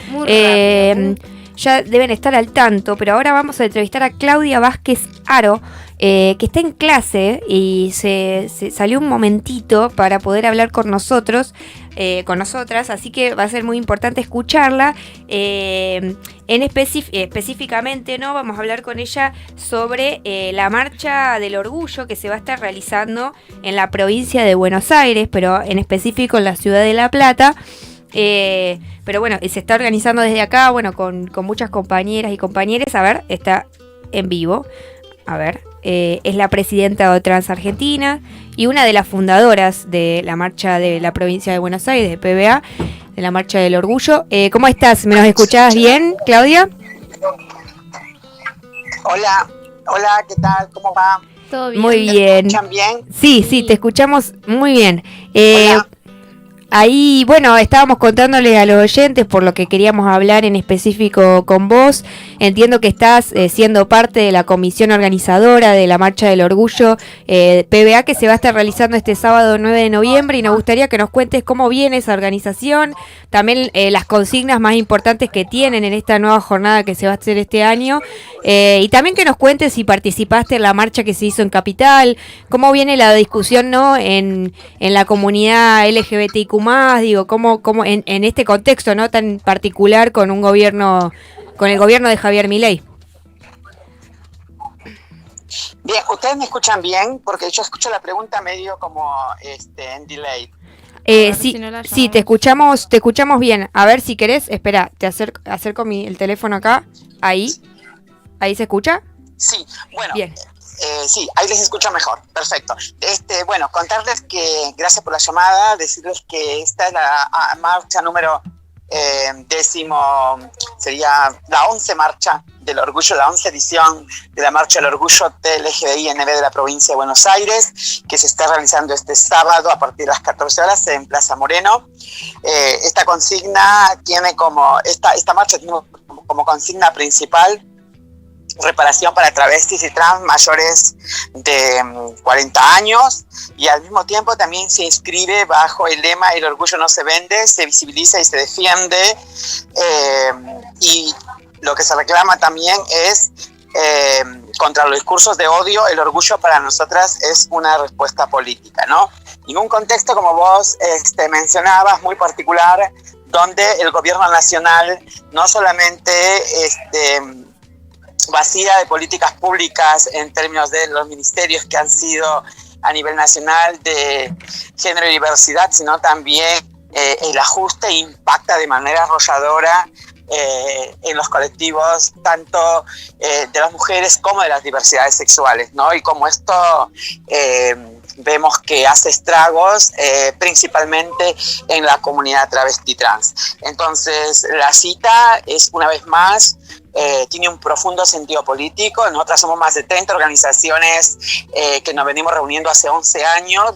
Muy rápido. Ya deben estar al tanto, pero ahora vamos a entrevistar a Claudia Vázquez Aro, que está en clase y se salió un momentito para poder hablar con nosotros, con nosotras, así que va a ser muy importante escucharla. Específicamente, ¿no? Vamos a hablar con ella sobre la Marcha del Orgullo que se va a estar realizando en la provincia de Buenos Aires, pero en específico en la ciudad de La Plata. Pero bueno, se está organizando desde acá, bueno, con muchas compañeras y compañeros. A ver, está en vivo. A ver, es la presidenta de Trans Argentina y una de las fundadoras de la marcha de la provincia de Buenos Aires, de PBA, de la Marcha del Orgullo. ¿Cómo estás? ¿Me nos escuchás bien, Claudia? Hola, ¿qué tal? ¿Cómo va? Todo bien. Muy bien. ¿Me escuchan bien? Sí, te escuchamos muy bien. Hola. Ahí, bueno, estábamos contándole a los oyentes por lo que queríamos hablar en específico con vos. Entiendo que estás siendo parte de la comisión organizadora de la Marcha del Orgullo PBA, que se va a estar realizando este sábado 9 de noviembre, y nos gustaría que nos cuentes cómo viene esa organización, también las consignas más importantes que tienen en esta nueva jornada que se va a hacer este año, y también que nos cuentes si participaste en la marcha que se hizo en Capital, cómo viene la discusión, ¿no?, en la comunidad LGBTIQ+, digo, cómo en este contexto, ¿no?, tan particular con un gobierno, con el gobierno de Javier Milei. Bien, ¿ustedes me escuchan bien? Porque yo escucho la pregunta medio como en delay. Sí, te escuchamos bien. A ver, si querés, espera, te acerco el teléfono acá. Ahí se escucha. Sí, bueno. Bien. Sí, ahí les escucho mejor. Perfecto. Bueno, contarles que, gracias por la llamada, decirles que esta es la marcha número sería la 11 marcha del orgullo, la 11 edición de la Marcha del Orgullo TLGBI-NB de la provincia de Buenos Aires, que se está realizando este sábado a partir de las 14 horas en Plaza Moreno. Esta consigna tiene esta marcha tiene como consigna principal reparación para travestis y trans mayores de 40 años, y al mismo tiempo también se inscribe bajo el lema "El orgullo no se vende, se visibiliza y se defiende", y lo que se reclama también es contra los discursos de odio. El orgullo para nosotras es una respuesta política, ¿no? En un contexto, como vos mencionabas, muy particular, donde el gobierno nacional no solamente vacía de políticas públicas en términos de los ministerios que han sido a nivel nacional de género y diversidad, sino también el ajuste impacta de manera arrolladora en los colectivos tanto de las mujeres como de las diversidades sexuales, ¿no? Y como esto vemos que hace estragos principalmente en la comunidad travesti trans. Entonces la cita es, una vez más, tiene un profundo sentido político. Nosotras somos más de 30 organizaciones que nos venimos reuniendo hace 11 años,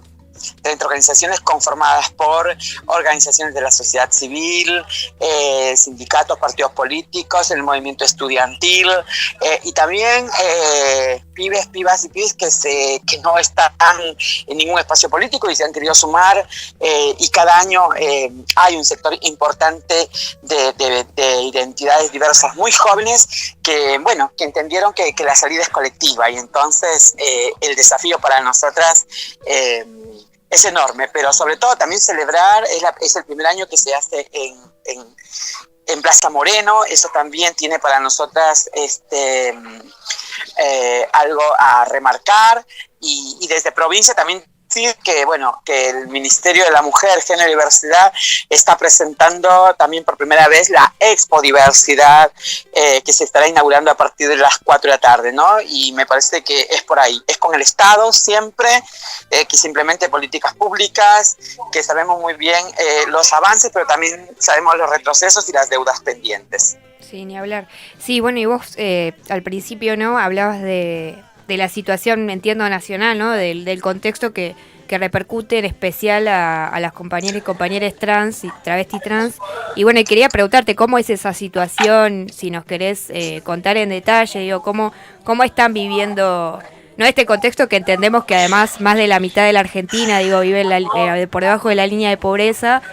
30 organizaciones conformadas por organizaciones de la sociedad civil, sindicatos, partidos políticos, el movimiento estudiantil, y también pibas y pibes que no están en ningún espacio político y se han querido sumar, y cada año hay un sector importante de identidades diversas muy jóvenes que entendieron que la salida es colectiva, y entonces el desafío para nosotras es enorme, pero sobre todo también celebrar, es el primer año que se hace en Plaza Moreno. Eso también tiene para nosotras algo a remarcar, y desde provincia también decir que el Ministerio de la Mujer, Género y Diversidad está presentando también por primera vez la Expo Diversidad, que se estará inaugurando a partir de las 4 de la tarde, ¿no? Y me parece que es por ahí, es con el Estado siempre, que se implementen políticas públicas, que sabemos muy bien los avances, pero también sabemos los retrocesos y las deudas pendientes. Sí, ni hablar. Sí, bueno, y vos al principio, ¿no?, hablabas de la situación, entiendo, nacional, ¿no?, del contexto que repercute en especial a las compañeras y compañeros trans y travesti trans. Y bueno, quería preguntarte cómo es esa situación, si nos querés contar en detalle, digo, cómo están viviendo, ¿no?, este contexto que entendemos que además más de la mitad de la Argentina, digo, vive por debajo de la línea de pobreza.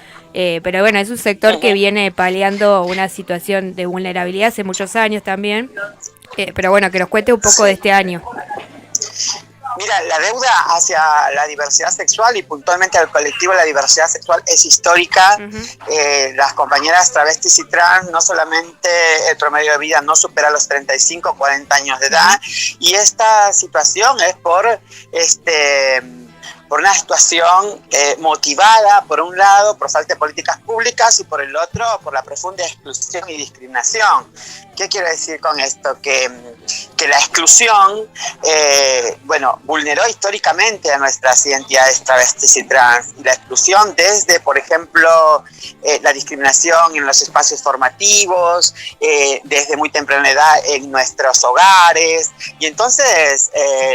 Pero bueno, es un sector que viene paliando una situación de vulnerabilidad hace muchos años también. Pero bueno, que nos cuente un poco de este año. Mira, la deuda hacia la diversidad sexual y puntualmente al colectivo de la diversidad sexual es histórica. Las compañeras travestis y trans, no solamente el promedio de vida no supera los 35, 40 años de edad, y esta situación es por una situación motivada, por un lado, por falta de políticas públicas y por el otro, por la profunda exclusión y discriminación. ¿Qué quiero decir con esto? Que la exclusión, vulneró históricamente a nuestras identidades travestis y trans. Y la exclusión desde, por ejemplo, la discriminación en los espacios formativos, desde muy temprana edad en nuestros hogares. Y entonces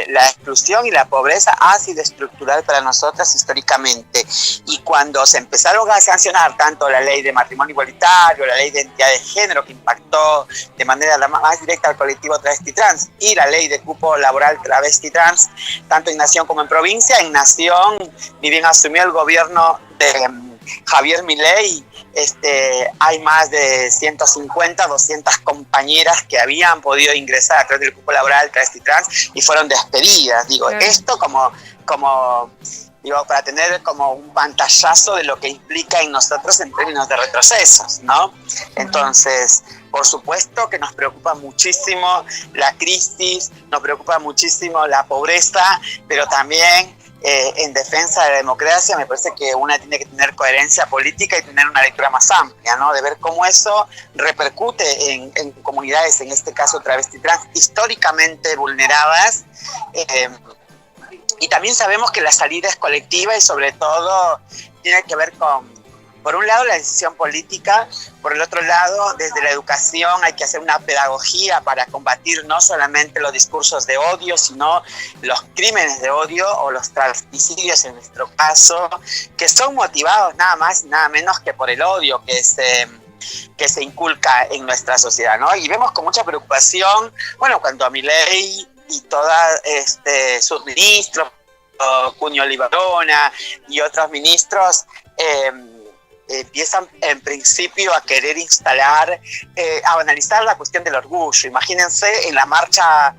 la exclusión y la pobreza ha sido estructural para nosotras históricamente. Y cuando se empezaron a sancionar tanto la ley de matrimonio igualitario, la ley de identidad de género que impactó de manera más directa al colectivo travesti trans, y la ley de cupo laboral travesti trans, tanto en Nación como en provincia. En Nación, ni bien asumió el gobierno de Javier Milei, hay más de 150, 200 compañeras que habían podido ingresar a través del cupo laboral travesti trans y fueron despedidas. Esto como para tener como un pantallazo de lo que implica en nosotros en términos de retrocesos, ¿no? Entonces, por supuesto que nos preocupa muchísimo la crisis, nos preocupa muchísimo la pobreza, pero también en defensa de la democracia me parece que una tiene que tener coherencia política y tener una lectura más amplia, ¿no? De ver cómo eso repercute en comunidades, en este caso travesti trans, históricamente vulneradas. Y también sabemos que la salida es colectiva y sobre todo tiene que ver con, por un lado, la decisión política, por el otro lado, desde la educación hay que hacer una pedagogía para combatir no solamente los discursos de odio, sino los crímenes de odio o los travesticidios en nuestro caso, que son motivados nada más y nada menos que por el odio que se inculca en nuestra sociedad, ¿no? Y vemos con mucha preocupación, cuando a Milei y todos sus ministros, Cuño Libarona y otros ministros, empiezan en principio a querer instalar, a banalizar la cuestión del orgullo. Imagínense en la marcha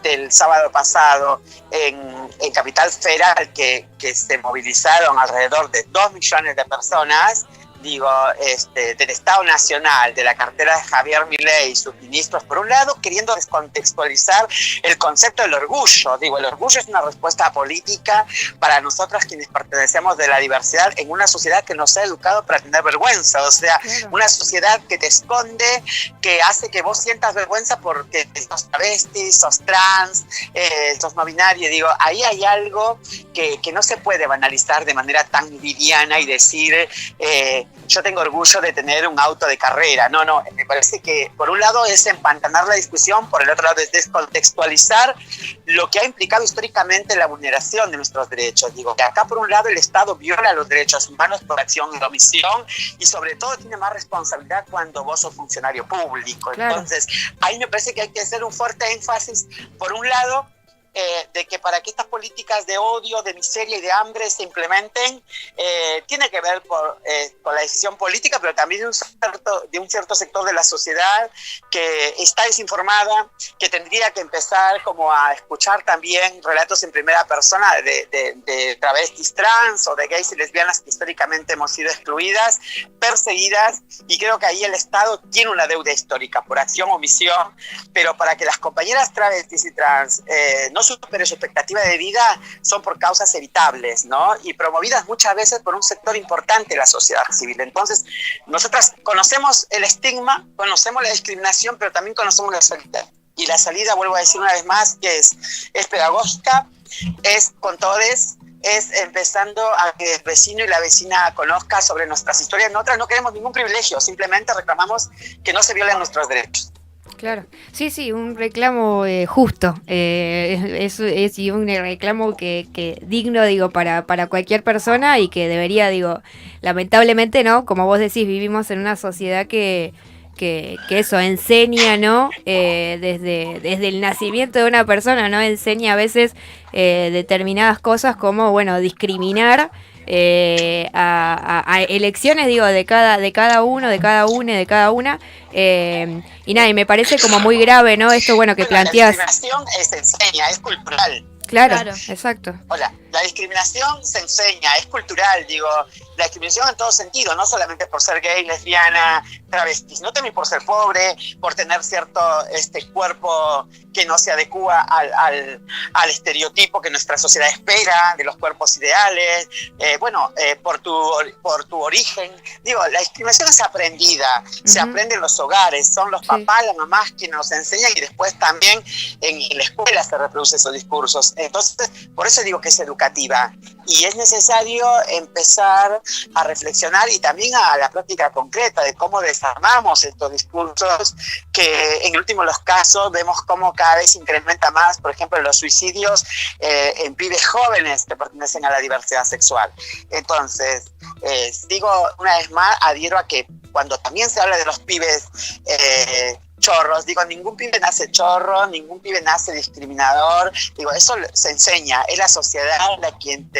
del sábado pasado en Capital Federal que se movilizaron alrededor de 2 millones de personas, del Estado Nacional, de la cartera de Javier Milei y sus ministros, por un lado, queriendo descontextualizar el concepto del orgullo. El orgullo es una respuesta política para nosotros quienes pertenecemos de la diversidad en una sociedad que nos ha educado para tener vergüenza, una sociedad que te esconde, que hace que vos sientas vergüenza porque sos travesti, sos trans, sos no binario. Ahí hay algo que no se puede banalizar de manera tan liviana y decir yo tengo orgullo de tener un auto de carrera. No, me parece que por un lado es empantanar la discusión, por el otro lado es descontextualizar lo que ha implicado históricamente la vulneración de nuestros derechos. Que acá por un lado el Estado viola los derechos humanos por acción y omisión y sobre todo tiene más responsabilidad cuando vos sos funcionario público. Claro. Entonces ahí me parece que hay que hacer un fuerte énfasis, por un lado, de que para que estas políticas de odio, de miseria y de hambre se implementen, tiene que ver con la decisión política, pero también de un cierto sector de la sociedad que está desinformada, que tendría que empezar como a escuchar también relatos en primera persona de travestis trans o de gays y lesbianas que históricamente hemos sido excluidas, perseguidas, y creo que ahí el Estado tiene una deuda histórica por acción o omisión, pero para que las compañeras travestis y trans no superen su expectativa de vida son por causas evitables, ¿no? Y promovidas muchas veces por un sector importante de la sociedad civil. Entonces, nosotras conocemos el estigma, conocemos la discriminación, pero también conocemos la salida. Y la salida, vuelvo a decir una vez más, que es pedagógica, es con todes, es empezando a que el vecino y la vecina conozca sobre nuestras historias. Nosotras no queremos ningún privilegio, simplemente reclamamos que no se violen nuestros derechos. Claro, sí, un reclamo justo, es un reclamo que digno, para cualquier persona y que debería, lamentablemente, ¿no? Como vos decís, vivimos en una sociedad que eso enseña, ¿no? Desde el nacimiento de una persona, ¿no? Enseña a veces determinadas cosas como, discriminar a elecciones, digo, de cada uno, de cada una, de cada una. Y nada, y me parece como muy grave, ¿no? Esto, bueno, que planteas. La discriminación se enseña, es cultural. Claro, exacto. Hola, la discriminación se enseña, es cultural, digo, la discriminación en todo sentido, no solamente por ser gay, lesbiana, travesti, sino también por ser pobre, por tener cierto cuerpo que no se adecua al estereotipo que nuestra sociedad espera de los cuerpos ideales, por tu origen. Digo, la discriminación es aprendida, se aprende en los hogares, son los papás, las mamás que nos enseñan y después también en la escuela se reproducen esos discursos. Entonces, por eso digo que es educativa y es necesario empezar a reflexionar y también a la práctica concreta de cómo desarmamos estos discursos que en último los casos vemos cómo cada vez incrementa más, por ejemplo, los suicidios en pibes jóvenes que pertenecen a la diversidad sexual. Entonces, digo una vez más, adhiero a que cuando también se habla de los pibes chorros, digo, ningún pibe nace chorro, ningún pibe nace discriminador, digo, eso se enseña, es la sociedad la quien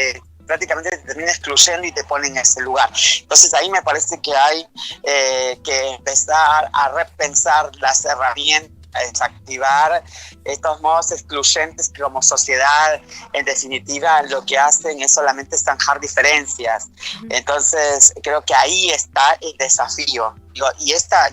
prácticamente te termina excluyendo y te pone en ese lugar. Entonces ahí me parece que hay que empezar a repensar las herramientas, desactivar estos modos excluyentes que como sociedad en definitiva lo que hacen es solamente zanjar diferencias. Entonces creo que ahí está el desafío. Y esta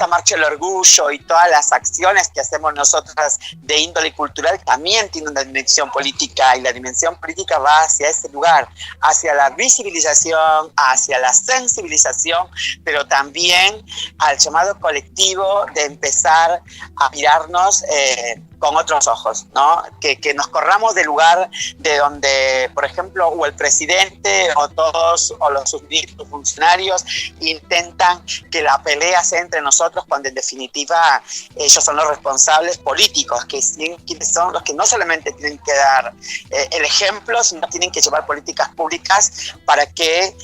marcha del orgullo y todas las acciones que hacemos nosotras de índole cultural también tienen una dimensión política, y la dimensión política va hacia ese lugar, hacia la visibilización, hacia la sensibilización, pero también al llamado colectivo de empezar a mirarnos con otros ojos, ¿no? Que nos corramos del lugar de donde, por ejemplo, o el presidente o todos o los subdirectos funcionarios intentan que la pelea sea entre nosotros, cuando en definitiva ellos son los responsables políticos, que son los que no solamente tienen que dar el ejemplo, sino tienen que llevar políticas públicas para que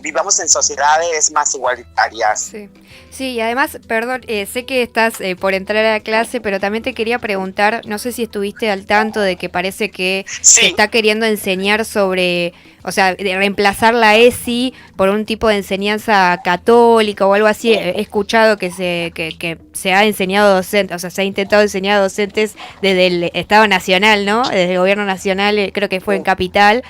vivamos en sociedades más igualitarias. Sí. Sí, y además, perdón, sé que estás por entrar a la clase, pero también te quería preguntar, no sé si estuviste al tanto de que parece que se está queriendo enseñar sobre, o sea, de reemplazar la ESI por un tipo de enseñanza católica o algo así. He escuchado que se ha enseñado docentes, o sea, se ha intentado enseñar a docentes desde el Estado Nacional, ¿no? Desde el Gobierno Nacional, creo que fue en Capital,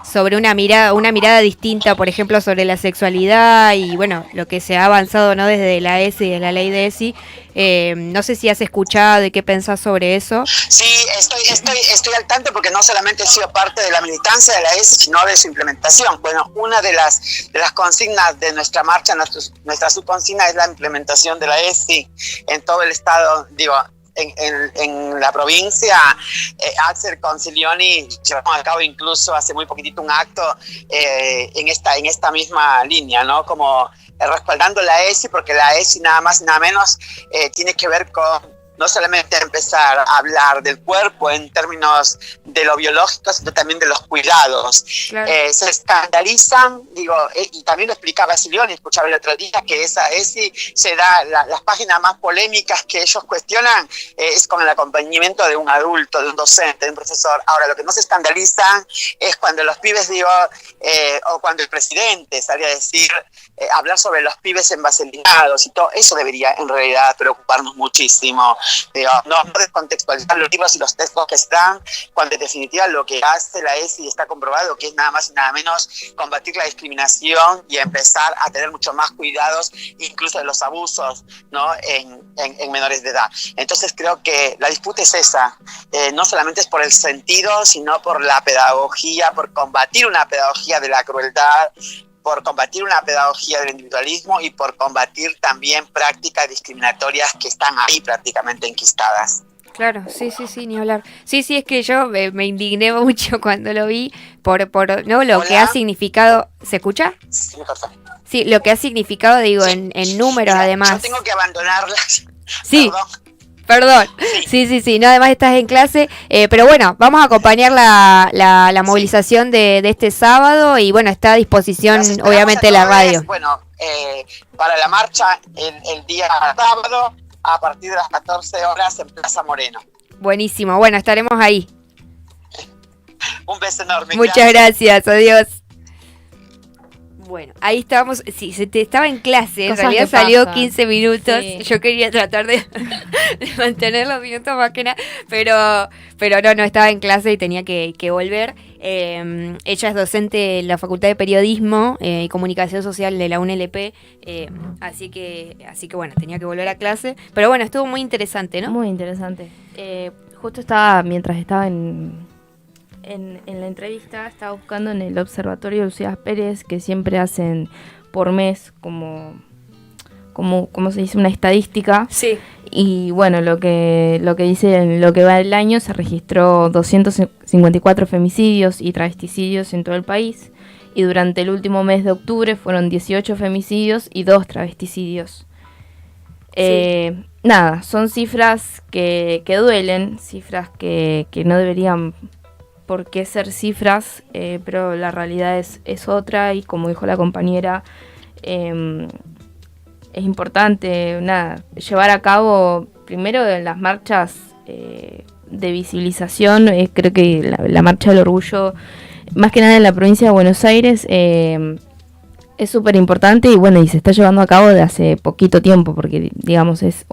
sobre una mirada distinta, por ejemplo, sobre la sexualidad y, bueno, lo que se ha avanzado, ¿no? Desde la ESI, de la ley de ESI. No sé si has escuchado y qué pensás sobre eso. Sí, estoy al tanto, porque no solamente he sido parte de la militancia de la ESI, sino de su implementación. Bueno, una de las consignas de nuestra marcha, nuestra subconsigna es la implementación de la ESI en todo el estado, digo, en la provincia. Axel Concilioni llevamos a cabo incluso hace muy poquitito un acto en esta misma línea, ¿no? Como respaldando la ESI, porque la ESI nada más y nada menos tiene que ver con no solamente empezar a hablar del cuerpo en términos de lo biológico, sino también de los cuidados. Claro. Se escandalizan, digo, y también lo explicaba Silioni, escuchaba el otro día, que esa ESI se da, las páginas más polémicas que ellos cuestionan es con el acompañamiento de un adulto, de un docente, de un profesor. Ahora, lo que no se escandalizan es cuando los pibes, digo, o cuando el presidente sale a decir, hablar sobre los pibes envaselinados y todo, eso debería en realidad preocuparnos muchísimo. Digo, no descontextualizar los libros y los textos que están, cuando en definitiva lo que hace la ESI está comprobado que es nada más y nada menos combatir la discriminación y empezar a tener mucho más cuidados, incluso de los abusos, ¿no? en menores de edad. Entonces creo que la disputa es esa, no solamente es por el sentido, sino por la pedagogía, por combatir una pedagogía de la crueldad, por combatir una pedagogía del individualismo y por combatir también prácticas discriminatorias que están ahí prácticamente enquistadas. Claro, sí, ni hablar. Sí, es que yo me indigné mucho cuando lo vi por no lo Hola. Que ha significado. ¿Se escucha? Sí, perfecto. Sí, lo que ha significado, digo, sí. en números. Mira, además. Yo tengo que abandonarlas. Sí. Perdón. Sí. No, además estás en clase. Pero bueno, vamos a acompañar la movilización de este sábado y bueno, está a disposición obviamente la radio. Bueno, para la marcha el día sábado a partir de las 14 horas en Plaza Moreno. Buenísimo, bueno, estaremos ahí. Un beso enorme. Muchas gracias, adiós. Bueno, ahí estábamos, sí, estaba en clase, en realidad salió pasan. 15 minutos, sí. Yo quería tratar de mantener los minutos más que nada, pero no, estaba en clase y tenía que volver. Ella es docente en la Facultad de Periodismo y Comunicación Social de la UNLP, así que bueno, tenía que volver a clase, pero bueno, estuvo muy interesante, ¿no? Muy interesante. Justo mientras estaba en la entrevista, estaba buscando en el Observatorio Lucía Pérez, que siempre hacen por mes como se dice, una estadística. Sí. Y bueno, lo que dice en lo que va del año, se registró 254 femicidios y travesticidios en todo el país. Y durante el último mes de octubre fueron 18 femicidios y 2 travesticidios. Sí. Nada, son cifras que duelen, cifras que no deberían por qué ser cifras, pero la realidad es otra, y como dijo la compañera, es importante llevar a cabo primero las marchas de visibilización. Creo que la marcha del orgullo, más que nada en la provincia de Buenos Aires, es súper importante, y bueno, y se está llevando a cabo de hace poquito tiempo, porque digamos es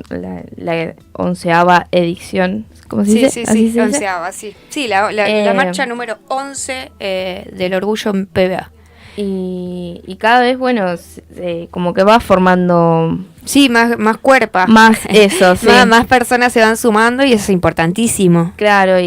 la 11ª edición. ¿Cómo se dice? Sí, 11ª, sí. Sí, la marcha número 11 del orgullo en PBA. Y cada vez, bueno, como que va formando... Sí, más cuerpas. Más eso, sí. Más personas se van sumando, y eso es importantísimo. Claro,